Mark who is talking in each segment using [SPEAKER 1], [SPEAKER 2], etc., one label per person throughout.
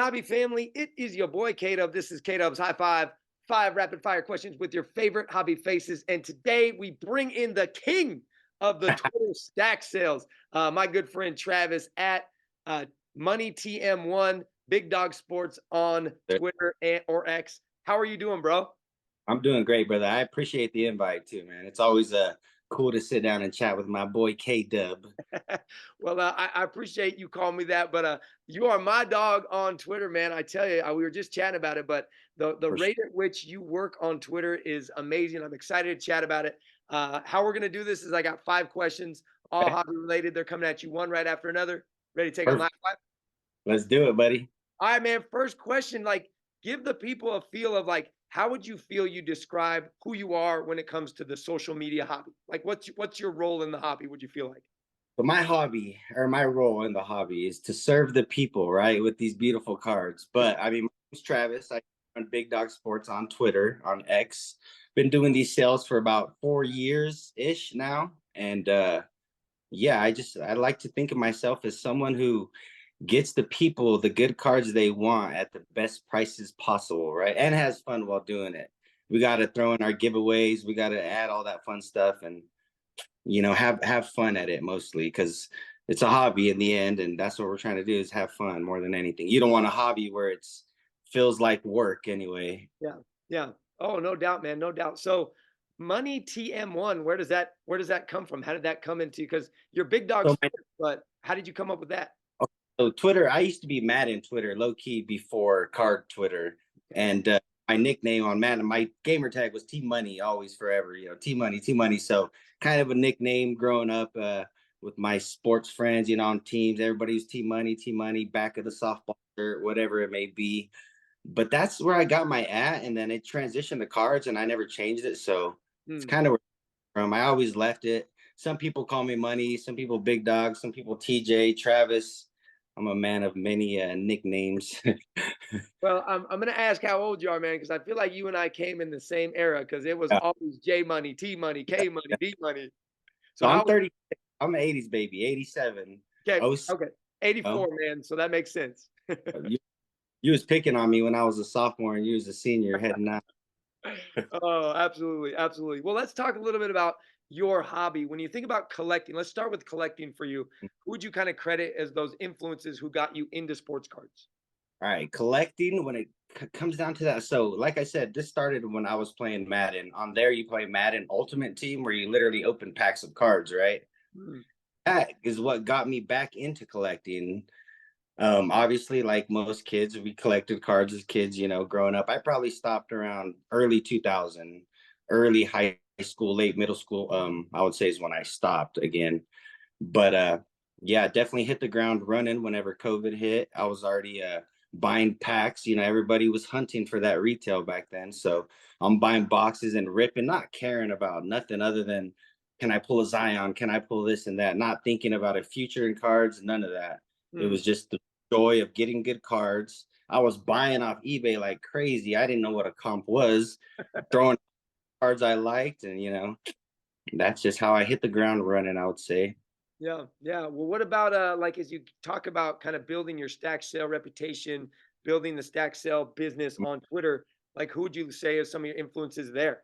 [SPEAKER 1] hobby family? It is your boy K-Dub. This is K-Dub's High Five. 5 rapid fire questions with your favorite hobby faces. And today we bring in the king of the Twitter stack sales, my good friend Travis at Money TM1, Big Dog Sports on Twitter or X. How are you doing, bro?
[SPEAKER 2] I'm doing great, brother. I appreciate the invite too, man. It's always cool to sit down and chat with my boy K Dub.
[SPEAKER 1] Well, I appreciate you calling me that, but you are my dog on Twitter, man. I tell you, we were just chatting about it, but the
[SPEAKER 2] For sure.
[SPEAKER 1] rate at which you work on Twitter is amazing. I'm excited to chat about it. How we're gonna do this is I got 5 questions, all
[SPEAKER 2] Okay,
[SPEAKER 1] hobby related. They're coming at you one right after another. Ready to take on
[SPEAKER 2] perfect.
[SPEAKER 1] last five?
[SPEAKER 2] Let's do it, buddy.
[SPEAKER 1] All right, man. First question, like, give the people a feel of like, how would you feel you describe who you are when it comes to the social media hobby? Like, what's your role in the hobby? Would you feel like?
[SPEAKER 2] But my hobby or my role in the hobby is to serve the people, right? With these beautiful cards. But I mean, my name's Travis. I run Big Dog Sports on Twitter, on X. Been doing these sales for about 4 years ish now. And yeah, I like to think of myself as someone who gets the people the good cards they want at the best prices possible, right? And has fun while doing it. We got to throw in our giveaways. We got to add all that fun stuff and have fun at it mostly because it's a hobby in the end, and that's what we're trying to do is have fun more than anything. You don't want a hobby where it's feels like work anyway.
[SPEAKER 1] Yeah, yeah. Oh, no doubt, man, no doubt. So, Money TM1, where does that come from? How did that come into? Because you're Big Dog
[SPEAKER 2] So,
[SPEAKER 1] Sports, but how did you come up with that?
[SPEAKER 2] so Twitter, I used to be mad in Twitter, low key before card Twitter,
[SPEAKER 1] Okay.
[SPEAKER 2] and my nickname on Madden, my gamer tag was T Money, always forever. T Money, T Money. So kind of a nickname growing up with my sports friends. On teams, everybody's T Money, back of the softball shirt, whatever it may be. But that's where I got my at, and then it transitioned to cards, and I never changed it. So it's
[SPEAKER 1] Hmm.
[SPEAKER 2] kind of where from. I always left it. Some people call me Money, some people Big Dog, some people TJ, Travis. I'm a man of many nicknames.
[SPEAKER 1] Well, I'm gonna ask how old you are, man, because I feel like you and I came in the same era because it was
[SPEAKER 2] Yeah,
[SPEAKER 1] always J Money, T Money, K Money, D Money. So
[SPEAKER 2] so
[SPEAKER 1] how
[SPEAKER 2] I'm
[SPEAKER 1] old?
[SPEAKER 2] 30. I'm an 80s baby, 87.
[SPEAKER 1] Okay,
[SPEAKER 2] Oh,
[SPEAKER 1] okay,
[SPEAKER 2] oh,
[SPEAKER 1] 84, man. So that makes sense.
[SPEAKER 2] you was picking on me when I was a sophomore and you was a senior heading out.
[SPEAKER 1] Oh, absolutely, absolutely. Well, let's talk a little bit about your hobby. When you think about collecting, let's start with collecting for you. Who would you kind of credit as those influences who got you into sports cards?
[SPEAKER 2] All right, collecting when it comes down to that. So, like I said, this started when I was playing Madden. On there, you play Madden Ultimate Team, where you literally open packs of cards, right?
[SPEAKER 1] Hmm.
[SPEAKER 2] That is what got me back into collecting. Obviously, like most kids, we collected cards as kids. Growing up, I probably stopped around early 2000, early high school, late middle school. I would say is when I stopped again. But yeah, definitely hit the ground running whenever COVID hit. I was already buying packs. Everybody was hunting for that retail back then. So I'm buying boxes and ripping, not caring about nothing other than can I pull a Zion? Can I pull this and that? Not thinking about a future in cards, none of that. It
[SPEAKER 1] Hmm.
[SPEAKER 2] was just the joy of getting good cards. I was buying off eBay like crazy. I didn't know what a comp was, throwing cards I liked, and that's just how I hit the ground running, I would say.
[SPEAKER 1] Yeah, yeah. Well, what about like as you talk about kind of building your stack sale reputation, building the stack sale business on Twitter, like who would you say are some of your influences there?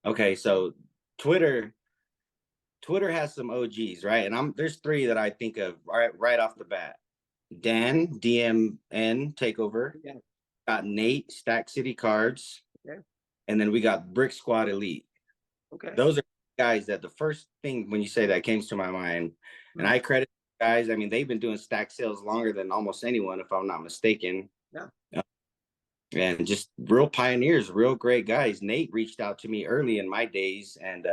[SPEAKER 2] Okay, so Twitter Twitter has some OGs, right? And there's three that I think of right off the bat. Dan, DMN Takeover,
[SPEAKER 1] Yeah.
[SPEAKER 2] got Nate, Stack City Cards,
[SPEAKER 1] Okay.
[SPEAKER 2] and then we got Brick Squad Elite.
[SPEAKER 1] Okay.
[SPEAKER 2] Those are guys that the first thing when you say that came to my mind. And
[SPEAKER 1] Hmm.
[SPEAKER 2] I credit guys, I mean, they've been doing stack sales longer than almost anyone, if I'm not mistaken.
[SPEAKER 1] Yeah.
[SPEAKER 2] Uh, And just real pioneers, real great guys. Nate reached out to me early in my days and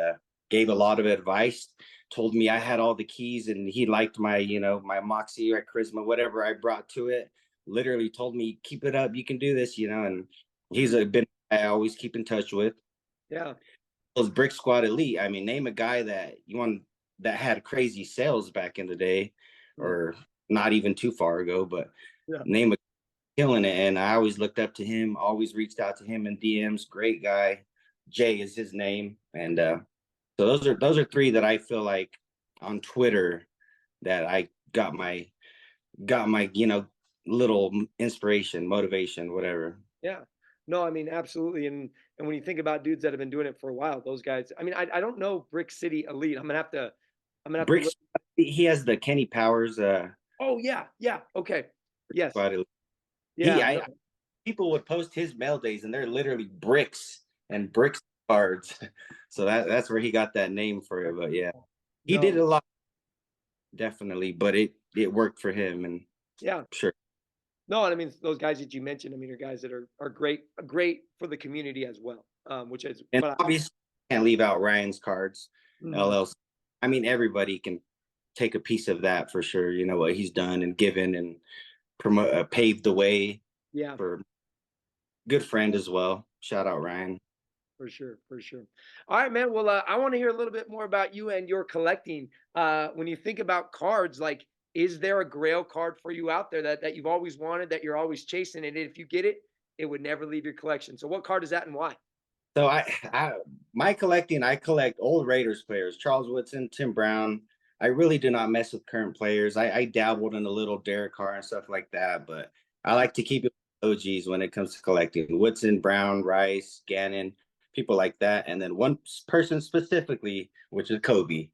[SPEAKER 2] gave a lot of advice. Told me I had all the keys, and he liked my moxie or charisma, whatever I brought to it. Literally told me, "Keep it up, you can do this," and he's
[SPEAKER 1] Hmm.
[SPEAKER 2] a been I always keep in touch with.
[SPEAKER 1] Yeah.
[SPEAKER 2] Those Brick Squad Elite. I mean, name a guy that you want that had crazy sales back in the day,
[SPEAKER 1] Hmm.
[SPEAKER 2] or not even too far ago, but
[SPEAKER 1] Yeah.
[SPEAKER 2] name a killing it. And I always looked up to him, always reached out to him in DMs. Great guy. Jay is his name. And so those are three that I feel like on Twitter that I got my little inspiration, motivation, whatever.
[SPEAKER 1] Yeah. No, I mean, absolutely. And when you think about dudes that have been doing it for a while, those guys, I mean, I don't know Brick City Elite. I'm gonna have to look.
[SPEAKER 2] Bricks, he has the Kenny Powers
[SPEAKER 1] Oh yeah, yeah. Okay. Yes.
[SPEAKER 2] squad. He
[SPEAKER 1] Yeah. No,
[SPEAKER 2] I people would post his mail days and they're literally bricks and bricks cards. So that's where he got that name for it. But yeah, he did
[SPEAKER 1] no.
[SPEAKER 2] a lot definitely, but it worked for him and
[SPEAKER 1] Yeah.
[SPEAKER 2] sure.
[SPEAKER 1] No, and I mean those guys that you mentioned, I mean, are guys that are great for the community as well. Which is
[SPEAKER 2] And
[SPEAKER 1] what I
[SPEAKER 2] obviously can't leave out Ryan's cards,
[SPEAKER 1] mhm.
[SPEAKER 2] LLC. I mean, everybody can take a piece of that for sure. You know what he's done and given and promote paved the way
[SPEAKER 1] Yeah,
[SPEAKER 2] for good friend as well. Shout out Ryan.
[SPEAKER 1] for sure, for sure. All right, man. Well, I want to hear a little bit more about you and your collecting. When you think about cards, like, is there a Grail card for you out there that you've always wanted, that you're always chasing, and if you get it, it would never leave your collection? So, what card is that, and why?
[SPEAKER 2] So my collecting, I collect old Raiders players, Charles Woodson, Tim Brown. I really do not mess with current players. I dabbled in a little Derek Carr and stuff like that, but I like to keep it OGs when it comes to collecting. Woodson, Brown, Rice, Gannon, people like that. And then one person specifically, which is Kobe.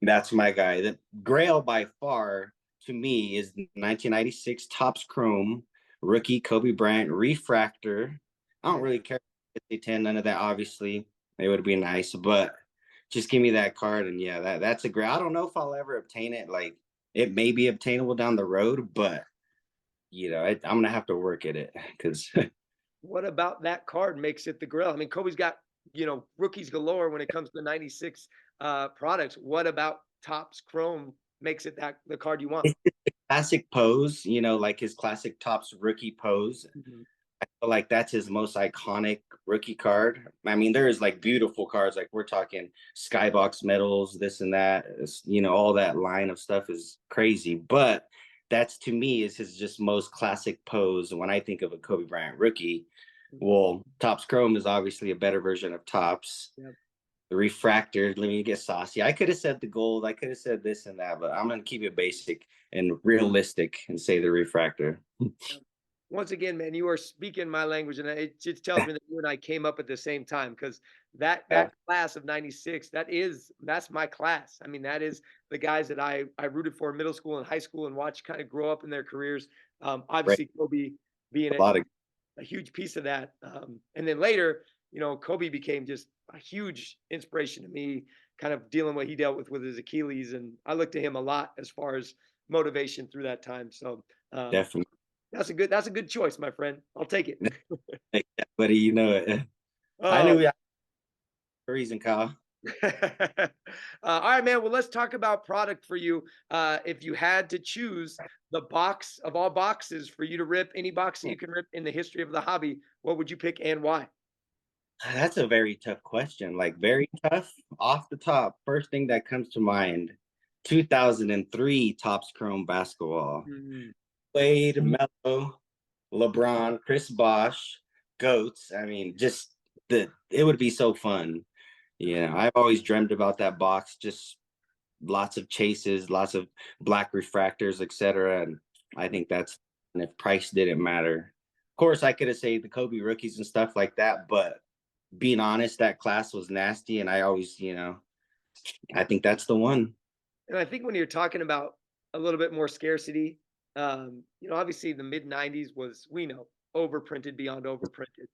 [SPEAKER 2] That's my guy. The Grail by far to me is 1996 Topps Chrome rookie Kobe Bryant refractor. I don't
[SPEAKER 1] Yeah.
[SPEAKER 2] really care if they 10, none of that. Obviously, it would be nice, but just give me that card and yeah, that's a Grail. I don't know if I'll ever obtain it. Like it may be obtainable down the road, but I'm gonna have to work at it because
[SPEAKER 1] What about that card makes it the Grail? I mean, Kobe's got rookies galore when it comes to '96 products. What about Topps Chrome makes it that the card you want?
[SPEAKER 2] it's the classic pose. Like his classic Topps rookie pose.
[SPEAKER 1] Mhm.
[SPEAKER 2] I feel like that's his most iconic rookie card. I mean, there is like beautiful cards, like we're talking skybox medals, this and that. All that line of stuff is crazy. But that's to me is his just most classic pose. When I think of a Kobe Bryant rookie, well, Topps Chrome is obviously a better version of Topps.
[SPEAKER 1] Yep.
[SPEAKER 2] The refractor, let me get saucy. I could have said the gold, I could have said this and that, but I'm gonna keep it basic and realistic and say the refractor.
[SPEAKER 1] Once again, man, you are speaking my language, and it just tells me that you and I came up at the same time because that
[SPEAKER 2] Yeah,
[SPEAKER 1] that class of '96, that's my class. I mean, that is the guys that I rooted for in middle school and high school and watched kind of grow up in their careers.
[SPEAKER 2] right.
[SPEAKER 1] Obviously, Kobe being
[SPEAKER 2] A lot of
[SPEAKER 1] a huge piece of that. And then later, Kobe became just a huge inspiration to me, kind of dealing what he dealt with his Achilles, and I look to him a lot as far as motivation through that time. So um,
[SPEAKER 2] definitely.
[SPEAKER 1] that's a good choice, my friend. I'll take it.
[SPEAKER 2] Like that, buddy, you know it. I
[SPEAKER 1] Oh,
[SPEAKER 2] knew we had a reason, Kyle.
[SPEAKER 1] all right, man. Well, let's talk about product for you. If you had to choose the box of all boxes for you to rip, any box that you can rip in the history of the hobby, what would you pick and why?
[SPEAKER 2] That's a very tough question. Like very tough off the top. First thing that comes to mind, 2003 Topps Chrome basketball.
[SPEAKER 1] Mm,
[SPEAKER 2] Wade, Melo, LeBron, Chris Bosh, Goats. I mean, just it would be so fun. I've always dreamed about that box. Just lots of chases, lots of black refractors, etc. And I think that's and if price didn't matter. Of course, I could have saved the Kobe rookies and stuff like that, but being honest, that class was nasty, and I always, I think that's the one.
[SPEAKER 1] And I think when you're talking about a little bit more scarcity, obviously the mid '90s was, we know, overprinted beyond overprinted.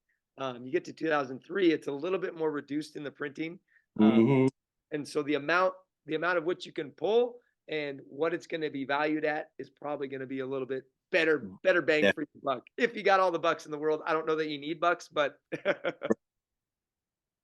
[SPEAKER 1] You get to 2003, it's a little bit more reduced in the printing. Um,
[SPEAKER 2] Hmm.
[SPEAKER 1] And so the amount of which you can pull and what it's going to be valued at is probably going to be a little bit better bang
[SPEAKER 2] Yeah,
[SPEAKER 1] for your buck. If you got all the bucks in the world, I don't know that you need bucks, but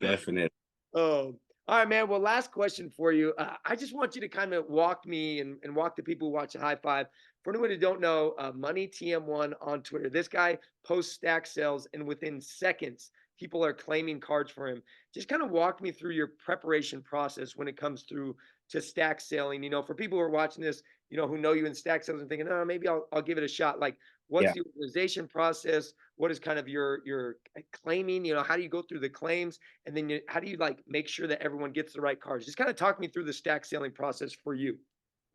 [SPEAKER 2] definite.
[SPEAKER 1] oh, all right, man. Well, last question for you. I just want you to kind of walk me and walk the people who watch the High Five. For anyone who don't know, Money TM1 on Twitter. This guy posts stack sales, and within seconds, people are claiming cards for him. Just kind of walk me through your preparation process when it comes through to stack selling. For people who are watching this, who know you in stack sales and thinking, oh, maybe I'll give it a shot. Like, what's
[SPEAKER 2] Yeah.
[SPEAKER 1] the organization process? What is kind of your claiming? How do you go through the claims? And then how do you like make sure that everyone gets the right cards? Just kind of talk me through the stack selling process for you.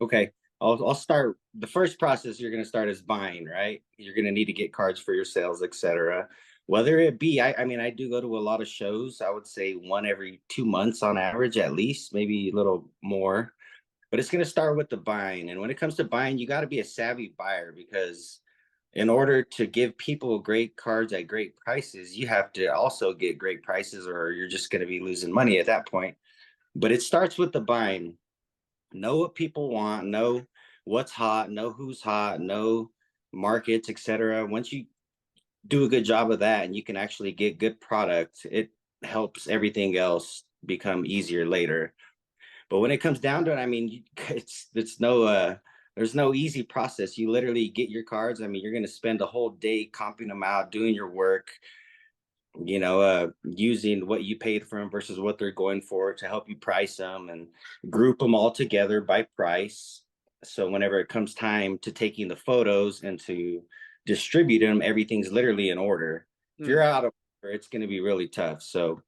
[SPEAKER 2] Okay. I'll start the first process you're going to start is buying, right? You're going to need to get cards for your sales, etc. Whether it be, I mean, I do go to a lot of shows. I would say one every 2 months on average, at least, maybe a little more. But it's going to start with the buying. And when it comes to buying, you got to be a savvy buyer because in order to give people great cards at great prices, you have to also get great prices or you're just going to be losing money at that point. But it starts with the buying. Know what people want, know what's hot, know who's hot, know markets, etc. Once you do a good job of that and you can actually get good product, it helps everything else become easier later. But when it comes down to it, I mean, it's no there's no easy process. You literally get your cards. I mean, you're going to spend a whole day comping them out, doing your work, using what you paid for them versus what they're going for to help you price them and group them all together by price. So whenever it comes time to taking the photos and to distribute them, everything's literally in order. If
[SPEAKER 1] Mm,
[SPEAKER 2] you're out of order, it's going to be really tough. So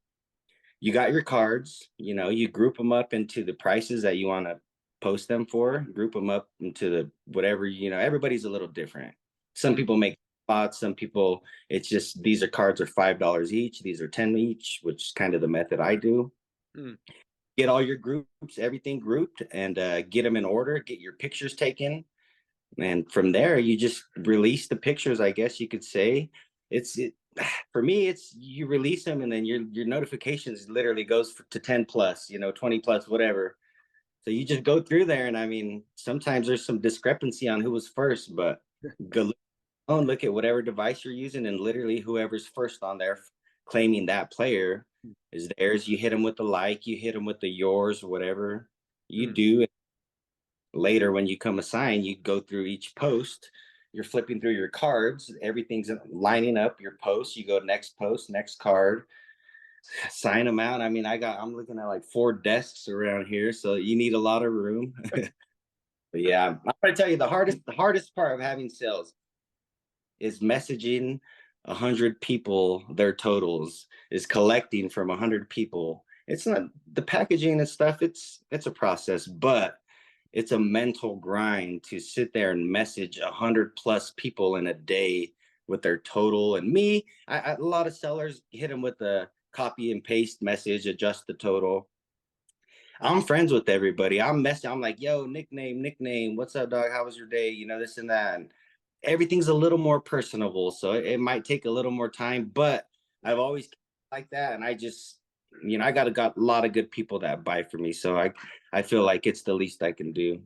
[SPEAKER 2] you got your cards, you group them up into the prices that you want to post them for, group them up into the whatever, everybody's a little different. Some
[SPEAKER 1] mm,
[SPEAKER 2] people make spots, some people, it's just these are cards are $5 each, these are 10 each, which is kind of the method I do.
[SPEAKER 1] mm.
[SPEAKER 2] Get all your groups, everything grouped, and get them in order, get your pictures taken. And from there, you just release the pictures, I guess you could say. It for me, it's you release them and then your notifications literally goes to 10 plus, 20 plus, whatever. So you just go through there, and I mean, sometimes there's some discrepancy on who was first, but go look at whatever device you're using, and literally whoever's first on there claiming that player is theirs. You hit them with the like, you hit them with the yours, whatever you
[SPEAKER 1] Mm.
[SPEAKER 2] do. Later, when you come assign, you go through each post. You're flipping through your cards. Everything's lining up your post. You go next post, next card, sign them out. I mean, I'm looking at like 4 desks around here, so you need a lot of room. But yeah, I'm gonna tell you the hardest part of having sales is messaging 100 people their totals, is collecting from 100 people. It's not the packaging and stuff, it's a process, but it's a mental grind to sit there and message 100 plus people in a day with their total. And me, a lot of sellers hit them with the copy and paste message, adjust the total. I'm friends with everybody. I'm like, yo, nickname, what's up, dog? How was your day? This and that. And everything's a little more personable. So it might take a little more time, but I've always like that. And I just, I got a lot of good people that buy for me. So I feel like it's the least I can do.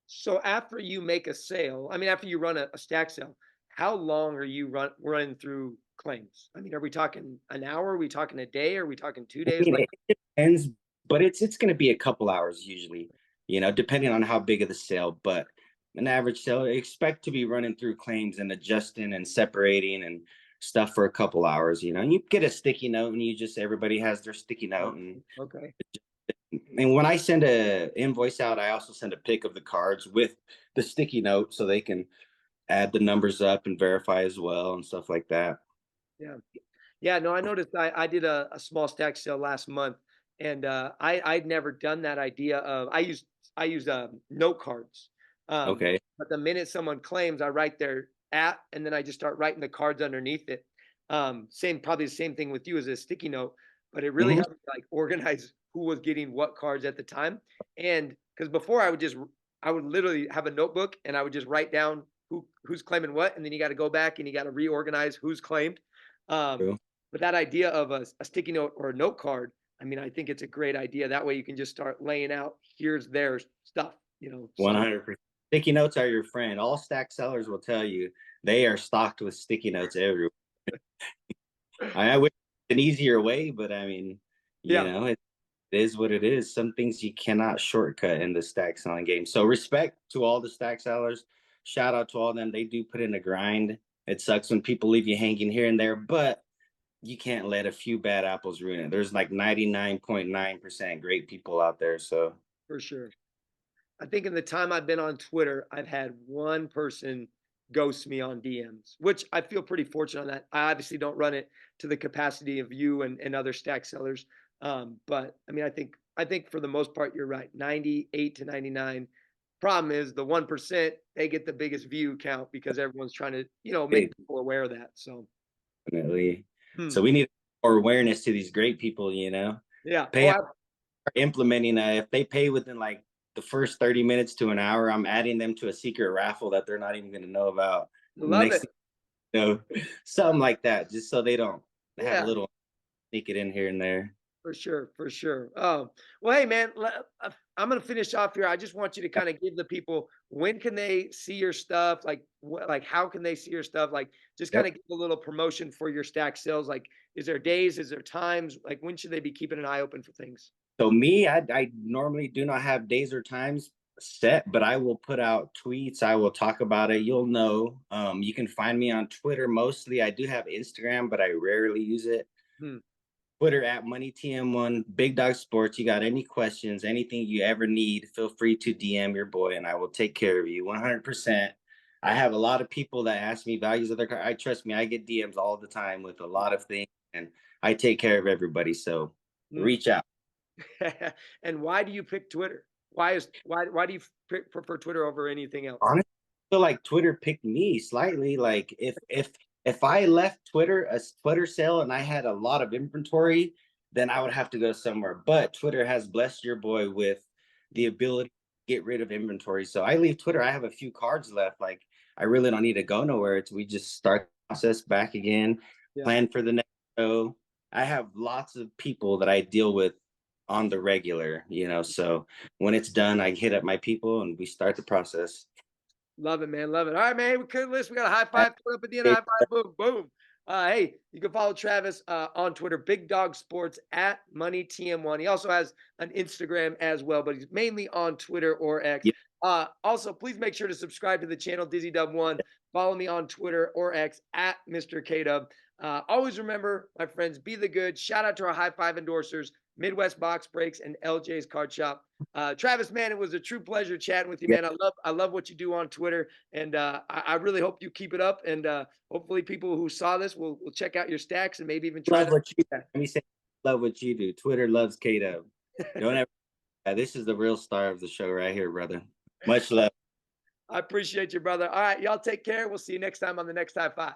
[SPEAKER 1] So after you make a sale, I mean, after you run a stack sale, how long are you running through claims? I mean, are we talking an hour? Are we talking a day? Are we talking 2 days?
[SPEAKER 2] Mean,
[SPEAKER 1] Like,
[SPEAKER 2] it depends, but it's going to be a couple hours usually, depending on how big of the sale. But an average sale, expect to be running through claims and adjusting and separating and stuff for a couple hours. And you get a sticky note, and everybody has their sticky note,
[SPEAKER 1] okay.
[SPEAKER 2] and when I send a invoice out, I also send a pic of the cards with the sticky note so they can add the numbers up and verify as well and stuff like that.
[SPEAKER 1] Yeah. Yeah, no, I noticed I did a small stack sale last month, and I'd never done that idea of I use note cards.
[SPEAKER 2] Okay.
[SPEAKER 1] But the minute someone claims, I write their at, and then I just start writing the cards underneath it. Probably the same thing with you as a sticky note, but it really
[SPEAKER 2] Mhm.
[SPEAKER 1] helped me like organize who was getting what cards at the time. And because before I would literally have a notebook and I would just write down who's claiming what, and then you got to go back and you got to reorganize who's claimed. Um,
[SPEAKER 2] True.
[SPEAKER 1] but that idea of a sticky note or a note card, I mean, I think it's a great idea. That way you can just start laying out, here's their stuff. So
[SPEAKER 2] 100%. Sticky notes are your friend. All stack sellers will tell you they are stocked with sticky notes everywhere. I wish an easier way, but I mean,
[SPEAKER 1] yeah,
[SPEAKER 2] it is what it is. Some things you cannot shortcut in the stack selling game. So respect to all the stack sellers. Shout out to all of them. They do put in a grind. It sucks when people leave you hanging here and there, but you can't let a few bad apples ruin it. There's like 99.9% great people out there. So
[SPEAKER 1] for sure. I think in the time I've been on Twitter, I've had one person ghost me on DMs, which I feel pretty fortunate on that. I obviously don't run it to the capacity of you and other stack sellers. But I mean, I think for the most part, you're right. 98 to 99% Problem is the 1%, they get the biggest view count because everyone's trying to, make people aware of that. So,
[SPEAKER 2] Definitely.
[SPEAKER 1] hmm,
[SPEAKER 2] So we need more awareness to these great people,
[SPEAKER 1] yeah.
[SPEAKER 2] pay implementing if they pay within like the first 30 minutes to an hour, I'm adding them to a secret raffle that they're not even going to know about.
[SPEAKER 1] Love
[SPEAKER 2] Next
[SPEAKER 1] it.
[SPEAKER 2] thing you know, something like that, just so they don't have a
[SPEAKER 1] Yeah.
[SPEAKER 2] little sneak it in here and there.
[SPEAKER 1] For sure, for sure. Well, hey, man, I'm gonna finish off here. I just want you to kind of give the people when can they see your stuff, like like how can they see your stuff, like just kind
[SPEAKER 2] Yep.
[SPEAKER 1] of give a little promotion for your stack sales. Like, is there days, is there times, like when should they be keeping an eye open for things?
[SPEAKER 2] So me, I normally do not have days or times set, but I will put out tweets. I will talk about it. You'll know. You can find me on Twitter mostly. I do have Instagram, but I rarely use it.
[SPEAKER 1] Hmm.
[SPEAKER 2] Twitter at MoneyTM1, Big Dog Sports. You got any questions, anything you ever need, feel free to DM your boy and I will take care of you 100%. I have a lot of people that ask me values of their car. I trust me, I get DMs all the time with a lot of things and I take care of everybody. So
[SPEAKER 1] Hmm.
[SPEAKER 2] reach out.
[SPEAKER 1] And why do you pick Twitter? Why do you prefer Twitter over anything else?
[SPEAKER 2] Honestly, I feel like Twitter picked me slightly. Like if I left Twitter, a Twitter sale, and I had a lot of inventory, then I would have to go somewhere. But Twitter has blessed your boy with the ability to get rid of inventory. So I leave Twitter. I have a few cards left. Like I really don't need to go nowhere. It's we just start the process back again,
[SPEAKER 1] Yeah.
[SPEAKER 2] plan for the next show. I have lots of people that I deal with on the regular. So when it's done, I hit up my people and we start the process.
[SPEAKER 1] Love it, man. Love it. All right, man. We couldn't list. We got a high five put up at the end. High five. Boom, boom. Hey, you can follow Travis on Twitter, Big Dog Sports at MoneyTM1. He also has an Instagram as well, but he's mainly on Twitter or X.
[SPEAKER 2] Yeah.
[SPEAKER 1] Also, please make sure to subscribe to the channel, Dizzy Dub One. Follow me on Twitter or X at Mr. K Dub. Always remember, my friends, be the good. Shout out to our high five endorsers, Midwest Box Breaks and LJ's Card Shop. Travis, man, it was a true pleasure chatting with you,
[SPEAKER 2] Yeah.
[SPEAKER 1] man. I love what you do on Twitter, and I really hope you keep it up. And hopefully, people who saw this will check out your stacks and maybe even try
[SPEAKER 2] Love
[SPEAKER 1] them.
[SPEAKER 2] what you let me say love what you do. Twitter loves Kato. Don't ever this is the real star of the show right here, brother. Much love.
[SPEAKER 1] I appreciate you, brother. All right, y'all take care. We'll see you next time on the next high five.